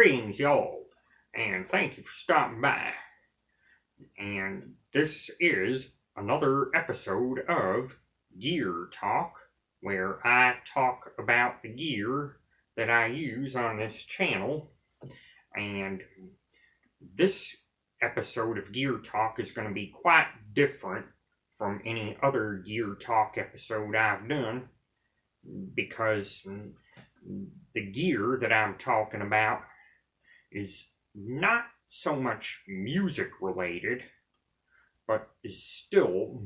Greetings, y'all, and thank you for stopping by. And this is another episode of Gear Talk, where I talk about the gear that I use on this channel. And this episode of Gear Talk is going to be quite different from any other Gear Talk episode I've done, because the gear that I'm talking about is not so much music related, but is still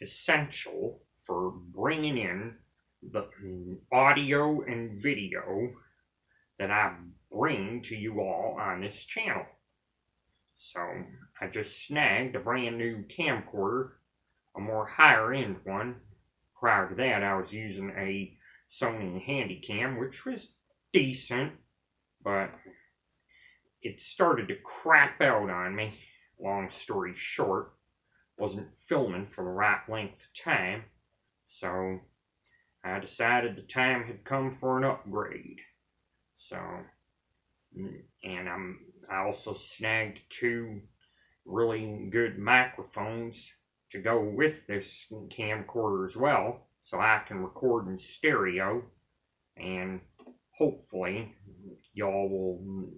essential for bringing in the audio and video that I bring to you all on this channel. So I just snagged a brand new camcorder, a more higher end one. Prior to that, I was using a Sony Handycam, which was decent, but it started to crap out on me. Long story short, wasn't filming for the right length of time, so I decided the time had come for an upgrade. So, and I also snagged two really good microphones to go with this camcorder as well, so I can record in stereo, and hopefully y'all will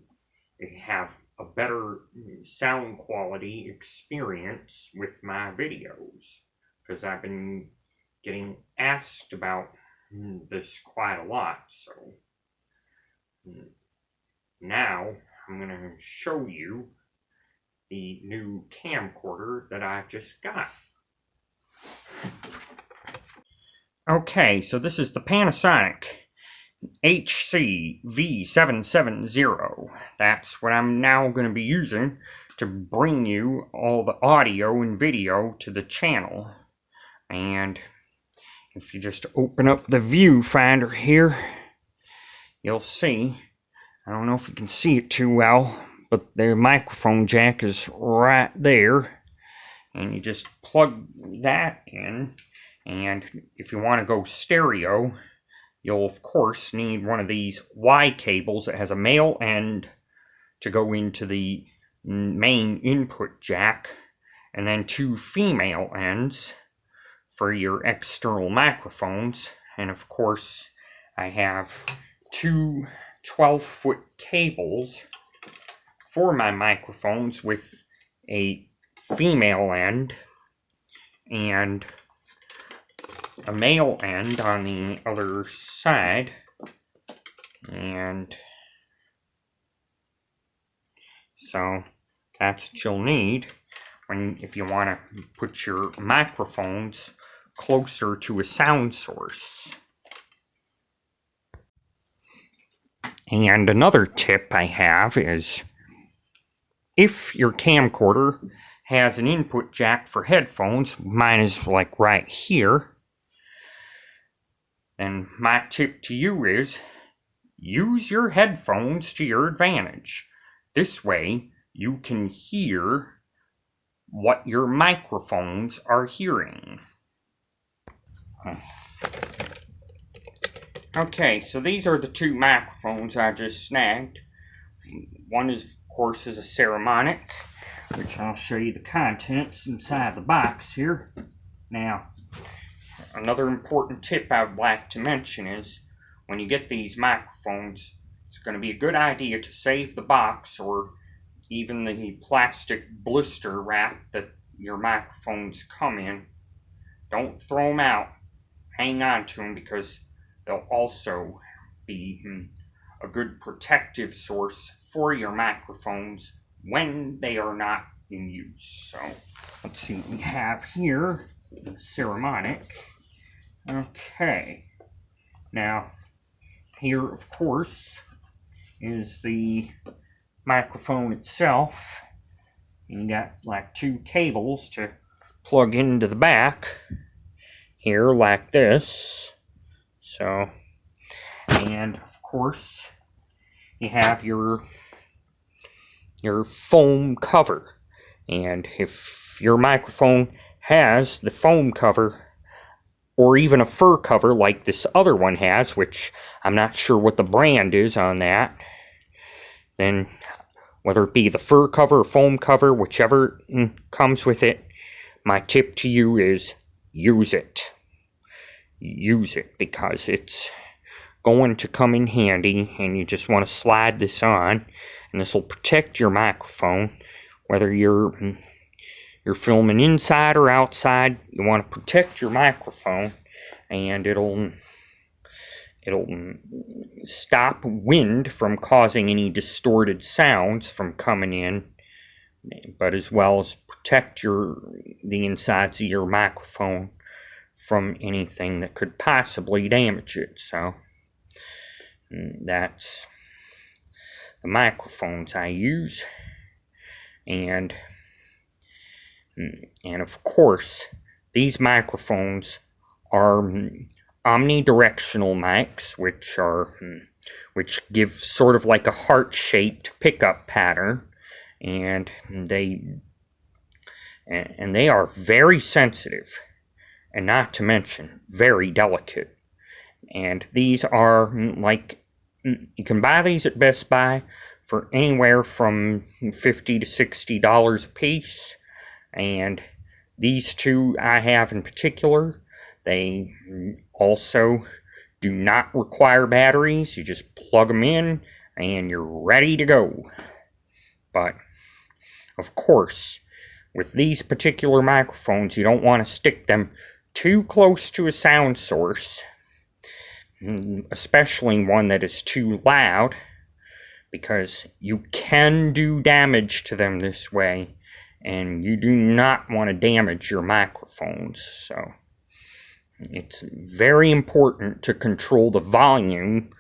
have a better sound quality experience with my videos, because I've been getting asked about this quite a lot. So now I'm going to show you the new camcorder that I just got. Okay, so this is the Panasonic HC-V770. That's what I'm now going to be using to bring you all the audio and video to the channel. And if you just open up the viewfinder here, you'll see, I don't know if you can see it too well, but the microphone jack is right there, and you just plug that in. And if you want to go stereo, you'll of course need one of these Y cables that has a male end to go into the main input jack, and then two female ends for your external microphones. And of course I have two 12-foot cables for my microphones with a female end and a male end on the other side. And so that's what you'll need if you want to put your microphones closer to a sound source. And another tip I have is, if your camcorder has an input jack for headphones, mine is like right here, then my tip to you is, use your headphones to your advantage. This way you can hear what your microphones are hearing. Okay, so these are the two microphones I just snagged. One is, of course, is a Panasonic, which I'll show you the contents inside the box here. Now, another important tip I would like to mention is, when you get these microphones, it's going to be a good idea to save the box or even the plastic blister wrap that your microphones come in. Don't throw them out. Hang on to them, because they'll also be a good protective source for your microphones when they are not in use. So let's see what we have here. The Panasonic. Okay. Now, here, of course, is the microphone itself. You got like two cables to plug into the back here, like this. So, and of course, you have your foam cover. And if your microphone has the foam cover, or even a fur cover like this other one has, which I'm not sure what the brand is on that, then whether it be the fur cover or foam cover, whichever comes with it, my tip to you is use it. Use it, because it's going to come in handy, and you just want to slide this on, and this will protect your microphone, whether you're filming inside or outside. You want to protect your microphone, and it'll stop wind from causing any distorted sounds from coming in, but as well as protect the insides of your microphone from anything that could possibly damage it. So that's the microphones I use, and of course these microphones are omnidirectional mics, which give sort of like a heart-shaped pickup pattern, and they are very sensitive, and not to mention very delicate. And these are you can buy these at Best Buy for anywhere from $50 to $60 a piece. And these two I have in particular, they also do not require batteries. You just plug them in and you're ready to go. But of course, with these particular microphones, you don't want to stick them too close to a sound source, especially one that is too loud, because you can do damage to them this way, and you do not want to damage your microphones. So it's very important to control the volume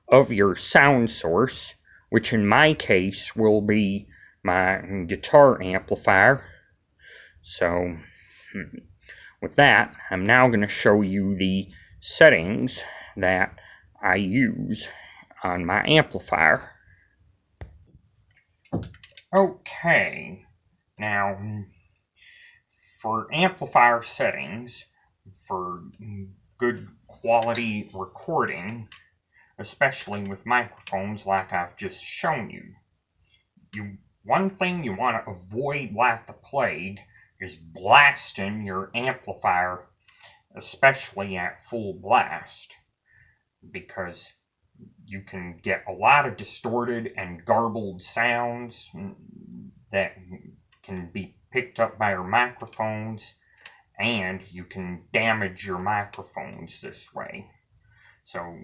of your sound source, which in my case will be my guitar amplifier. So with that, I'm now going to show you the settings that I use on my amplifier. Okay, now for amplifier settings, for good quality recording, especially with microphones like I've just shown you, one thing you want to avoid like the plague is blasting your amplifier, especially at full blast, because you can get a lot of distorted and garbled sounds that can be picked up by your microphones, and you can damage your microphones this way. So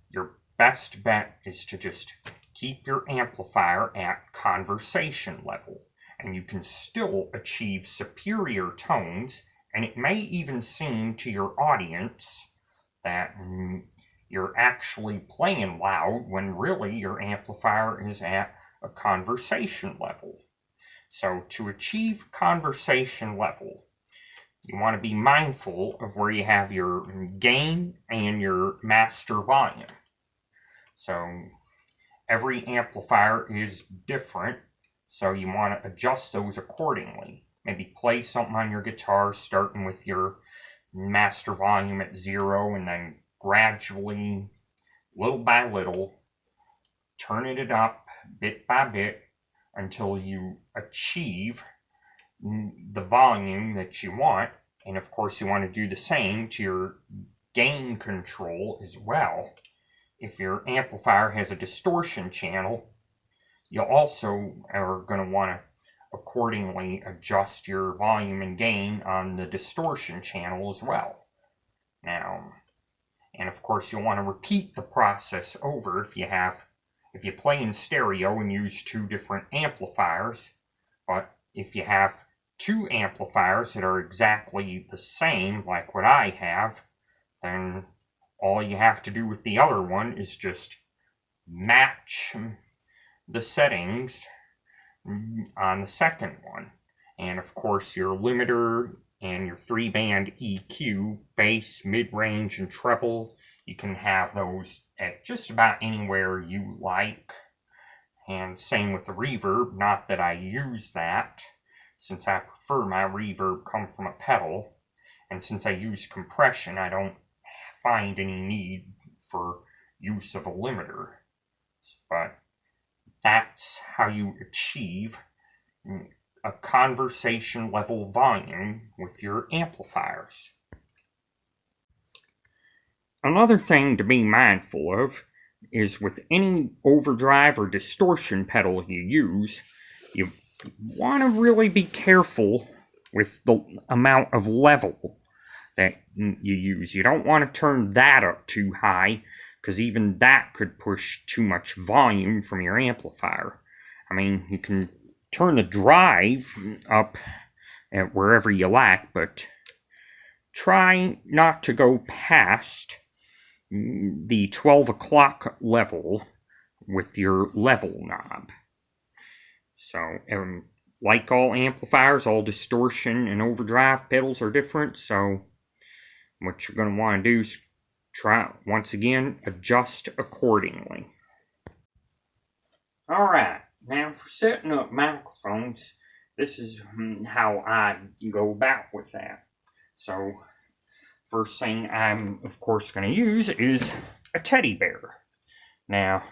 your best bet is to just keep your amplifier at conversation level, and you can still achieve superior tones, and it may even seem to your audience that you're actually playing loud when really your amplifier is at a conversation level. So to achieve conversation level, you want to be mindful of where you have your gain and your master volume. So every amplifier is different, so you want to adjust those accordingly. Maybe play something on your guitar starting with your master volume at 0, and then gradually, little by little, turning it up bit by bit until you achieve the volume that you want. And of course you want to do the same to your gain control as well. If your amplifier has a distortion channel, you also are going to want to accordingly adjust your volume and gain on the distortion channel as well. Now, and of course you'll want to repeat the process over if you play in stereo and use two different amplifiers. But if you have two amplifiers that are exactly the same, like what I have, then all you have to do with the other one is just match the settings on the second one. And of course your limiter and your 3-band EQ, bass, mid-range, and treble, you can have those at just about anywhere you like. And same with the reverb, not that I use that, since I prefer my reverb come from a pedal, and since I use compression, I don't find any need for use of a limiter. But that's how you achieve a conversation level volume with your amplifiers. Another thing to be mindful of is with any overdrive or distortion pedal you use, you want to really be careful with the amount of level that you use. You don't want to turn that up too high, because even that could push too much volume from your amplifier. I mean, you can turn the drive up at wherever you like, but try not to go past the 12 o'clock level with your level knob. So, like all amplifiers, all distortion and overdrive pedals are different, so what you're going to want to do is try, once again, adjust accordingly. Alright, now for setting up microphones, this is how I go about with that. So, first thing I'm, of course, going to use is a teddy bear. Now,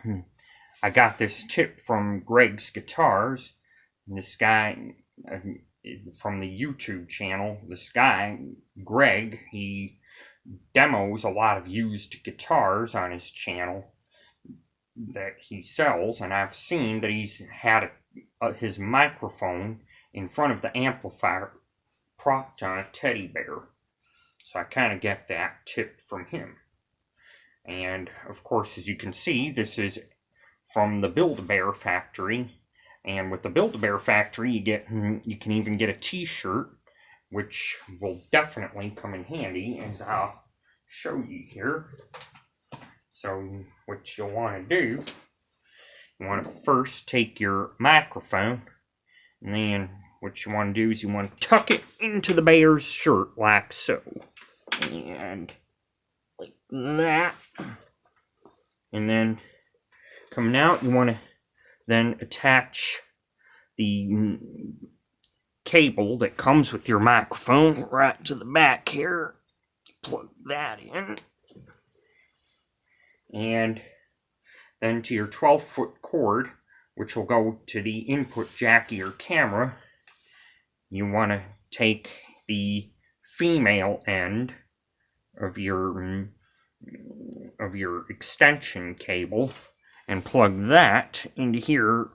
I got this tip from Greg's Guitars. This guy, from the YouTube channel, this guy, Greg, he demos a lot of used guitars on his channel that he sells, and I've seen that he's had his microphone in front of the amplifier propped on a teddy bear. So I kind of get that tip from him. And of course, as you can see, this is from the Build-A-Bear factory. And with the Build-A-Bear factory, you can even get a t-shirt, which will definitely come in handy, as I'll show you here. So what you'll want to do, you want to first take your microphone, and then what you want to do is you want to tuck it into the bear's shirt like so. And like that. And then coming out, you want to then attach the cable that comes with your microphone right to the back here. Plug that in. And then to your 12-foot cord, which will go to the input jack of your camera, you want to take the female end of your extension cable and plug that into here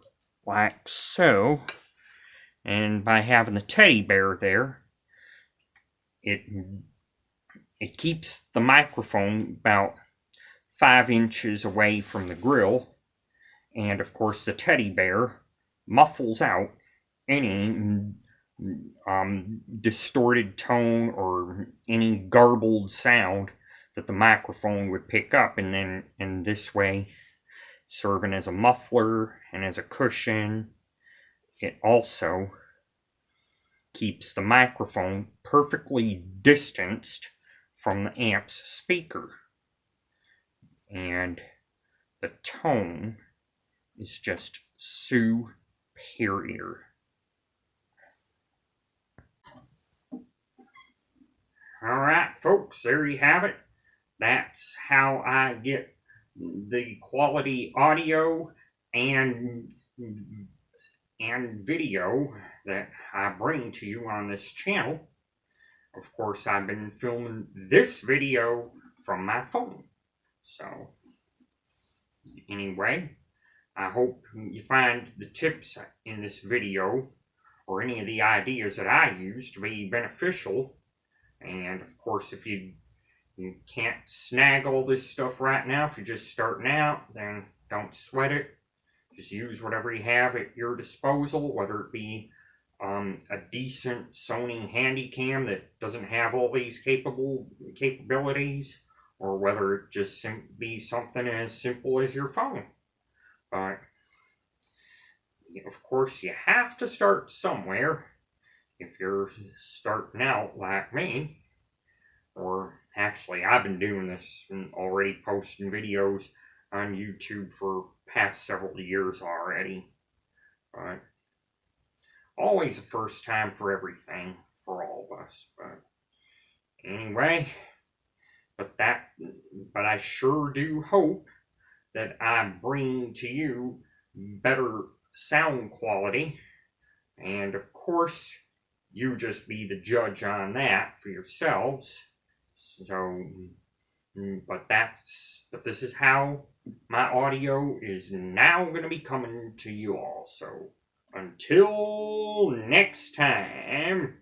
like so. And by having the teddy bear there, it keeps the microphone about 5 inches away from the grill, and of course the teddy bear muffles out any distorted tone or any garbled sound that the microphone would pick up, and then in this way, serving as a muffler and as a cushion, it also keeps the microphone perfectly distanced from the amp's speaker. And the tone is just superior. Alright folks, there you have it. That's how I get the quality audio and video that I bring to you on this channel. Of course, I've been filming this video from my phone. So, anyway, I hope you find the tips in this video or any of the ideas that I use to be beneficial. And of course, if you can't snag all this stuff right now, if you're just starting out, then don't sweat it. Just use whatever you have at your disposal, whether it be a decent Sony Handycam that doesn't have all these capabilities, or whether it just be something as simple as your phone. But of course, you have to start somewhere if you're starting out like me. Or actually, I've been doing this and already posting videos on YouTube for past several years already. But always a first time for everything for all of us. But anyway, but I sure do hope that I bring to you better sound quality. And of course, you just be the judge on that for yourselves. So, but this is how my audio is now going to be coming to you all. So, until next time.